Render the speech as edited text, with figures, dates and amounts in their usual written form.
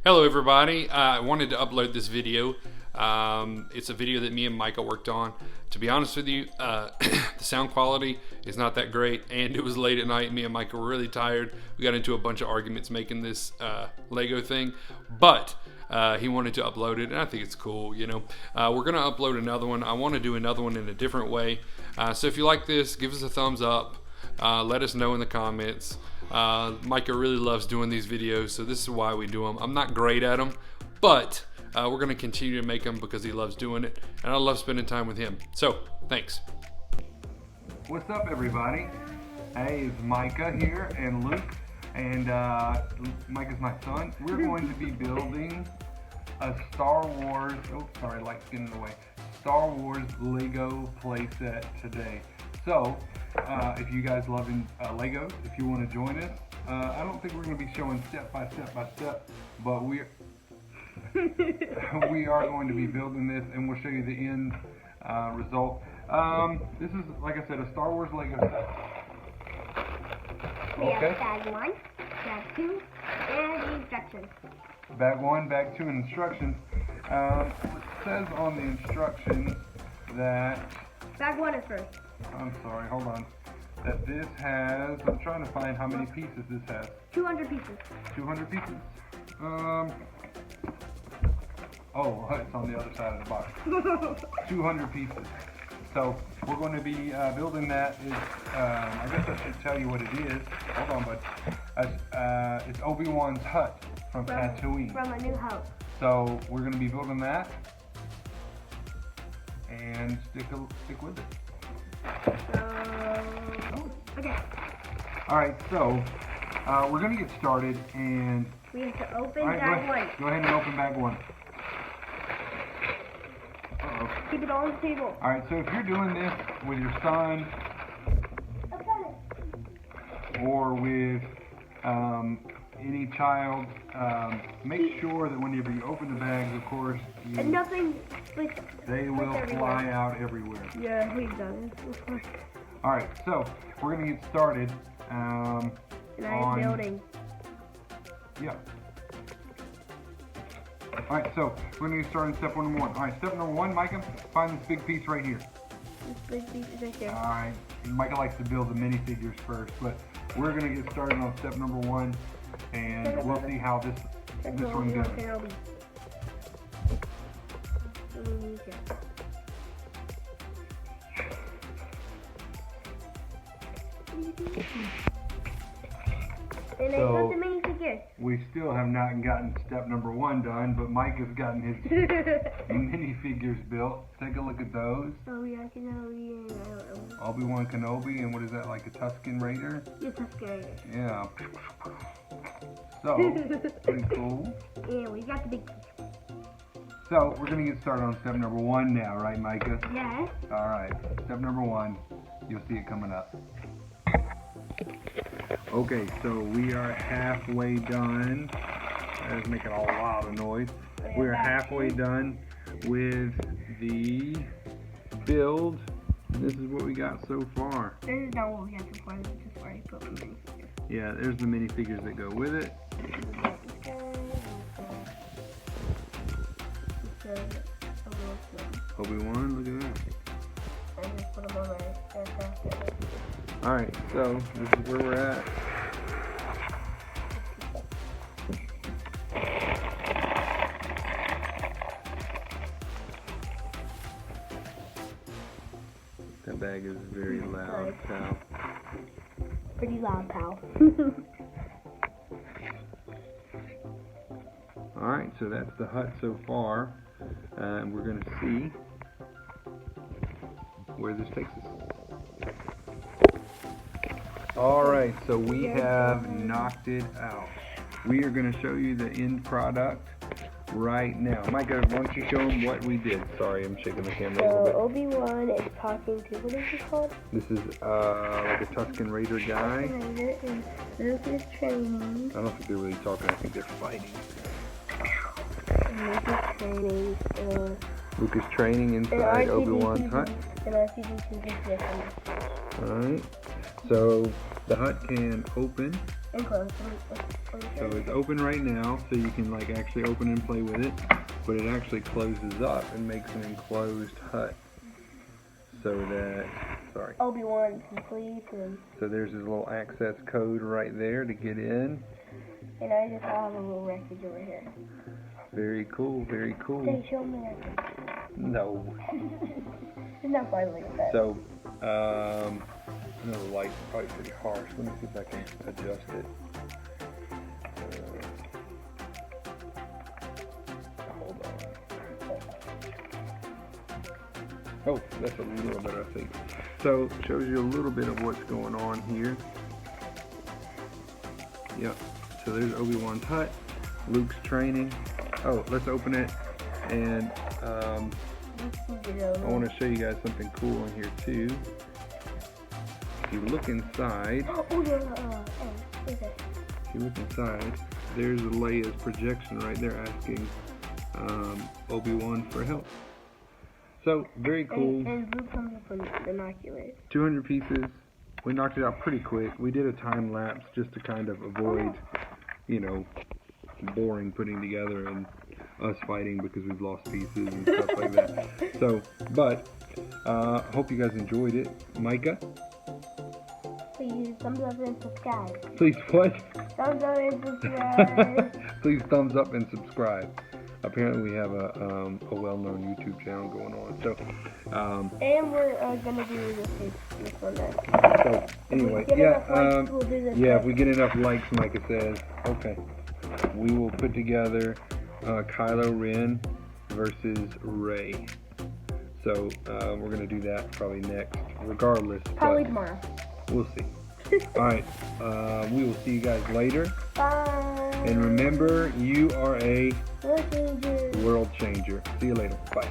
Hello everybody, I wanted to upload this video. It's a video that me and Micah worked on. To be honest with you, the sound quality is not that great, and it was late at night. Me and Micah were really tired. We got into a bunch of arguments making this Lego thing, but he wanted to upload it, and I think it's cool, you know. We're gonna upload another one. I want to do another one in a different way. So if you like this, give us a thumbs up. Let us know in the comments. Micah really loves doing these videos, so this is why we do them. I'm not great at them, but we're going to continue to make them because he loves doing it, and I love spending time with him. So, thanks. What's up, everybody? Hey, it's Micah here, and Luke, and Micah's my son. We're going to be building a Star Wars, light's getting in the way, Star Wars Lego playset today. So, if you guys love Legos, if you want to join us, I don't think we're going to be showing step by step, but we are going to be building this, and we'll show you the end result. This is, like I said, a Star Wars Lego set. We have bag 1, bag 2, and instructions. Bag 1, bag 2, and instructions. It says on the instructions that... Bag 1 is first. I'm sorry, hold on. That this has, I'm trying to find how many pieces this has. 200 pieces. 200 pieces? Oh, it's on the other side of the box. 200 pieces. So, we're going to be building that. I guess I should tell you what it is. Hold on, bud. It's Obi Wan's hut from Tatooine. From A New Hope. So, we're going to be building that. And stick with it. Okay. Alright, so we're going to get started, and we have to open bag 1. Go ahead and open bag 1. Keep it on the table. Alright, so if you're doing this with your son or with any child, make sure that whenever you open the bags, of course, they will fly out everywhere. Yeah, we've done this. Alright, so we're going to get started on building. Yeah. Alright, so we're going to get started in step number 1. Alright, step number 1, Micah, find this big piece right here. This big piece is right there. Alright, Micah likes to build the minifigures first, but we're going to get started on step number 1, and we'll see how this one goes. Kenobi. And I put the minifigures. We still have not gotten step number 1 done, but Mike has gotten his minifigures built. Take a look at those. Oh yeah, Kenobi and I don't know. Obi Wan Kenobi, and what is that, like a Tusken Raider? Yeah, Tusken Raider. Yeah. So, pretty cool. Yeah, we got the big piece. So, we're going to get started on step number 1 now, right, Micah? Yes. Alright, step number 1. You'll see it coming up. Okay, so we are halfway done. That is making a lot of noise. We are halfway done with the build. This is what we got so far. This is not what we got so far. This is just where I put the minifigures. Yeah, there's the minifigures that go with it. Obi Wan, look at that. I just put them on my aircraft. Alright, so this is where we're at. That bag is very loud, pal. Pretty loud, pal. Alright, so that's the hut so far. And we're going to see where this takes us. Alright, so we have knocked it out. We are going to show you the end product right now. Micah, why don't you show them what we did? Sorry, I'm shaking the camera a little bit. So, Obi Wan is talking to, what is it called? This is like a Tusken Raider guy. And Luke is training. I don't think they're really talking, I think they're fighting. Luke is training. Luke is training inside Obi Wan's hut. And R2-D2 is different. Alright, so the hut can open And close. So it's open right now, so you can like actually open and play with it, but it actually closes up and makes an enclosed hut. So that, sorry. Obi Wan can sleep, and So there's his little access code right there to get in. I just have a little wreckage over here. Very cool, very cool. Hey, show me that. No. It's not quite like that. So, I know the light's probably pretty harsh. Let me see if I can adjust it. Hold on. Oh, that's a little better, I think. So, shows you a little bit of what's going on here. Yep. So there's Obi Wan's hut. Luke's training. Oh, let's open it. And I want to show you guys something cool in here too. If you look inside, if you look inside, there's Leia's projection right there asking Obi Wan for help. So very cool. And Luke comes up with binoculars. 200 pieces. We knocked it out pretty quick. We did a time lapse just to kind of avoid, you know, boring putting together and us fighting because we've lost pieces and stuff like that. So, but hope you guys enjoyed it. Micah, please thumbs up and subscribe. please what? Thumbs up and subscribe. Please thumbs up and subscribe. Apparently we have a well-known YouTube channel going on. So, and we're gonna do this one next. So anyway, if we get enough likes, Micah says, okay, we will put together Kylo Ren versus Rey. So we're gonna do that probably next, regardless. Probably tomorrow. We'll see. All right, we will see you guys later. Bye. And remember, you are a World changer. world changer. See you later. Bye.